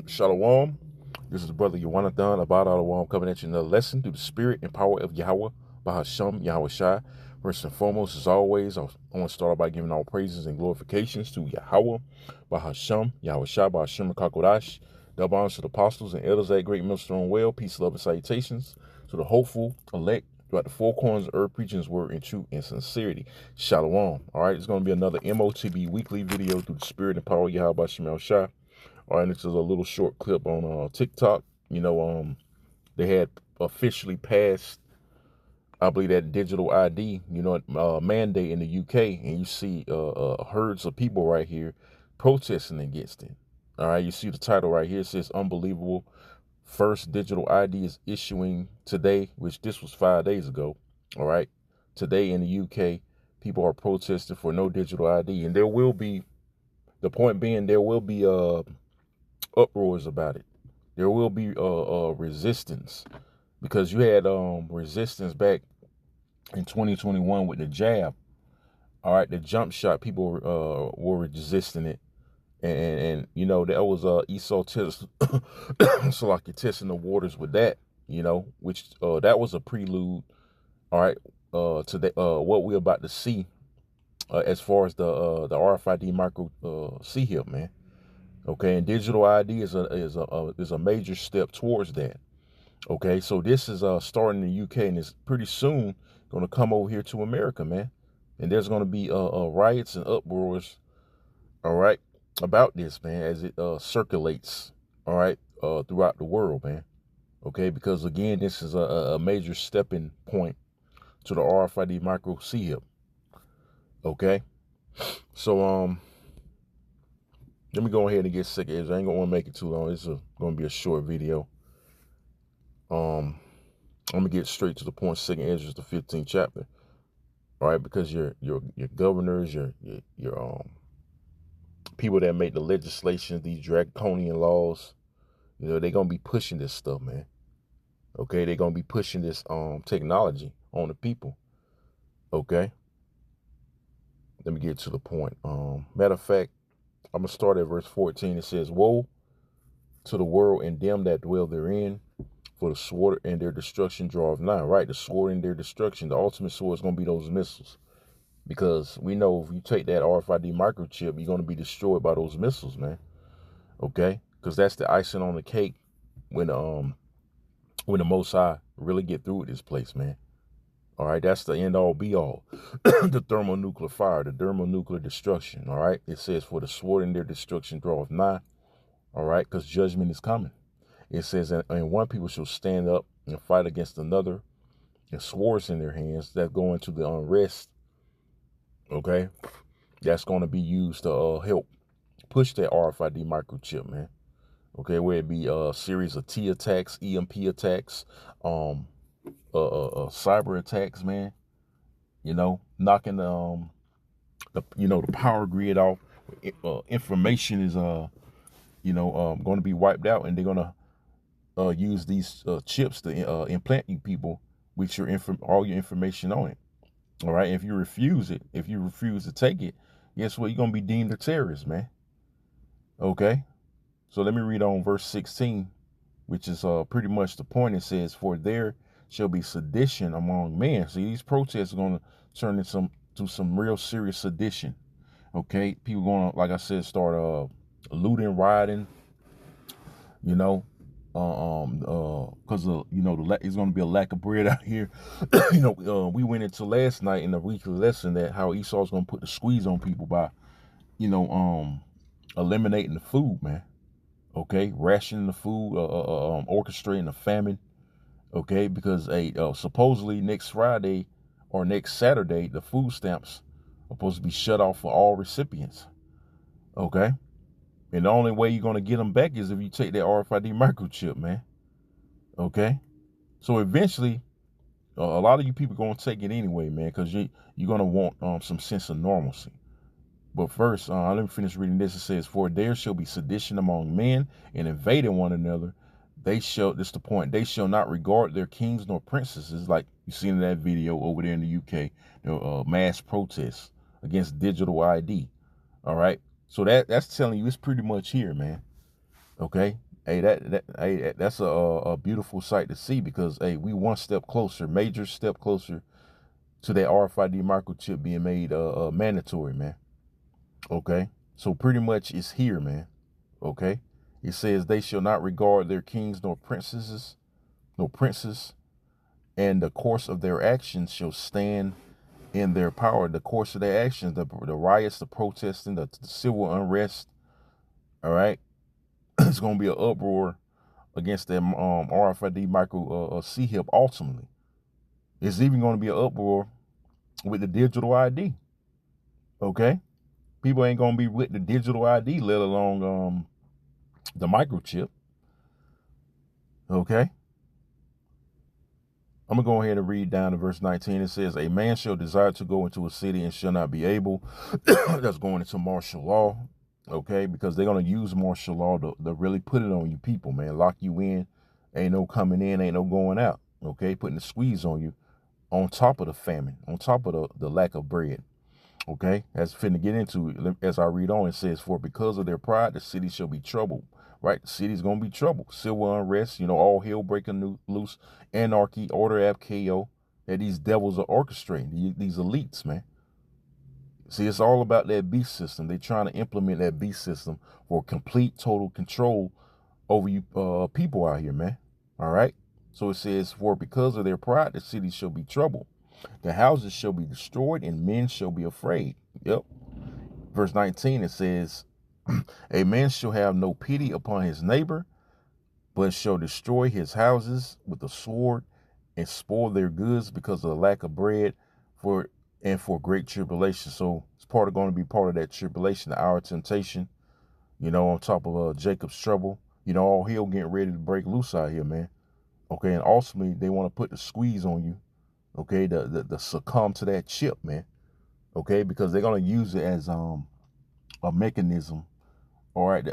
Shalom. This is Brother Yawanathan about Alawam coming at you another lesson through the spirit and power of Yahweh, Bahasham, Yahweh Shai. First and foremost, as always, I want to start by giving all praises and glorifications to Yahweh, Bahasham, Yahweh Shai, Bahasham, Kakodash. Double honors to the apostles and elders at Great Millstone Well. Peace, love, and salutations to the hopeful, elect, throughout the four corners of earth, preaching his word in truth and sincerity. Shalom. All right, it's going to be another MOTB weekly video through the spirit and power of Yahweh, Bahasham, Shai. All right, this is a little short clip on TikTok. They had officially passed, I believe, that digital ID, mandate in the UK, and you see herds of people right here protesting against it. All right, you see the title right here. It says, "Unbelievable. First digital ID is issuing today," which this was 5 days ago. All right, today in the UK, people are protesting for no digital ID, and there will be, the point being, there will be uproars about it. There will be resistance, because you had resistance back in 2021 with the jab. All right, the jump shot, people were resisting it, and that was Esau test, so like you're testing the waters with that, which that was a prelude. All right, to what we're about to see as far as the RFID micro C-HIP, man. Okay, and digital ID is a major step towards that. Okay, so this is starting in the UK, and it's pretty soon going to come over here to America, man. And there's going to be riots and uproars, all right, about this, man, as it circulates, all right, throughout the world, man. Okay, because again, this is a major stepping point to the RFID micro C-HIP. Okay, so let me go ahead and get sick of it. I ain't gonna want to make it too long. This is going to be a short video. I'm gonna get straight to the point. Second Ezra, the 15th chapter. All right, because your governors, your people that make the legislation, these draconian laws, they're gonna be pushing this stuff, man. Okay, they're gonna be pushing this technology on the people. Okay, let me get to the point. Matter of fact, I'm gonna start at verse 14. It says, "Woe to the world and them that dwell therein, for the sword and their destruction draweth nigh." Right, the sword and their destruction, the ultimate sword is gonna be those missiles. Because we know if you take that RFID microchip, you're going to be destroyed by those missiles, man. Okay? Because that's the icing on the cake when the Most High really get through with this place, man. All right? That's the end all be all. The thermonuclear fire, the thermonuclear destruction. All right? It says, "For the sword in their destruction draweth nigh." All right? Because judgment is coming. It says, "And one people shall stand up and fight against another, and swords in their hands that go into the unrest." Okay? That's going to be used to help push that RFID microchip, man. Okay, where it be a series of T attacks, EMP attacks, cyber attacks, man. Knocking the power grid off. Information is going to be wiped out, and they're going to use these chips to implant you people with all your information on it. All right, if you refuse to take it, guess what? You're going to be deemed a terrorist, man. Okay, so let me read on verse 16, which is pretty much the point. It says, "For there shall be sedition among men." See, these protests are going to turn into some real serious sedition. Okay, people going to, like I said, start looting, rioting, because it's going to be a lack of bread out here. We went into last night in the weekly lesson that how Esau's going to put the squeeze on people by, eliminating the food, man. Okay, rationing the food, orchestrating a famine. Okay, because supposedly next Friday or next Saturday, the food stamps are supposed to be shut off for all recipients. Okay, and the only way you're gonna get them back is if you take that RFID microchip, man. Okay, so eventually, a lot of you people are gonna take it anyway, man, because you're gonna want some sense of normalcy. But first, let me finish reading this. It says, "For there shall be sedition among men, and invading one another. This is the point, they shall not regard their kings nor princesses," like you seen in that video over there in the UK, mass protests against digital ID. All right. So that's telling you it's pretty much here, man. Okay. Hey, that's a beautiful sight to see, because hey, we one step closer, major step closer to that RFID microchip being made mandatory, man. Okay. So pretty much it's here, man. Okay. It says they shall not regard their kings nor princesses, no princes, and the course of their actions shall stand in their power. The course of their actions, the riots, the protesting, the civil unrest. All right. It's going to be an uproar against that RFID micro C-HIP ultimately. It's even going to be an uproar with the digital ID. Okay. People ain't going to be with the digital ID, let alone the microchip. Okay. I'm going to go ahead and read down to verse 19. It says, a man shall desire to go into a city and shall not be able. That's going into martial law. Okay. Because they're going to use martial law to really put it on you people, man. Lock you in. Ain't no coming in. Ain't no going out. Okay. Putting the squeeze on you, on top of the famine, on top of the lack of bread. Okay, that's finna get into, as I read on, it says, for because of their pride, the city shall be troubled. Right? The city's going to be troubled. Civil unrest, all hell breaking loose, anarchy, order FKO, that these devils are orchestrating, these elites, man. See, it's all about that beast system. They're trying to implement that beast system for complete, total control over you people out here, man. All right? So it says, for because of their pride, the city shall be troubled. The houses shall be destroyed, and men shall be afraid. Yep. Verse 19, it says, a man shall have no pity upon his neighbor, but shall destroy his houses with the sword and spoil their goods because of the lack of bread for great tribulation. So it's going to be part of that tribulation, the hour of temptation, on top of Jacob's trouble. All hell getting ready to break loose out here, man. Okay, and ultimately they want to put the squeeze on you. Okay, the succumb to that chip, man. Okay, because they're gonna use it as a mechanism, all right,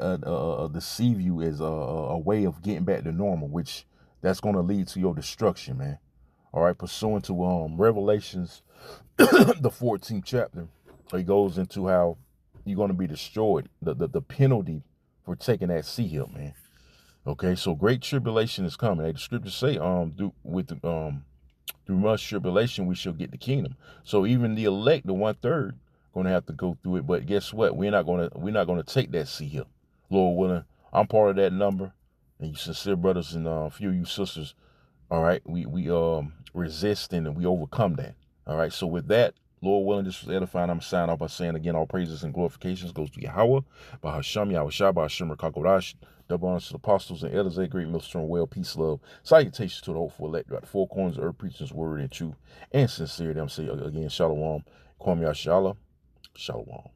deceive you as a way of getting back to normal, which that's gonna lead to your destruction, man. All right, pursuant to Revelations, the 14th chapter, it goes into how you're gonna be destroyed, the penalty for taking that C-HIP, man. Okay, so great tribulation is coming. The scriptures say, through much tribulation we shall get the kingdom. So even the elect, the 1/3, gonna have to go through it. But guess what? We're not gonna take that C-HIP. Lord willing, I'm part of that number. And you sincere brothers and a few of you sisters, all right, we resist and we overcome that. All right. So with that, Lord willing, this was edifying. I'm signing off by saying again, all praises and glorifications goes to Yahweh, by Hashem, Yahweh Shai, by Hashem, Rakakodash, double honors to the apostles and elders, a great millstone, well, peace, love, salutations to the hopeful elect, throughout the four corners of earth, preaching his word in truth and sincerity. I'm saying again, Shalom, Kwame Yashala, Shalom.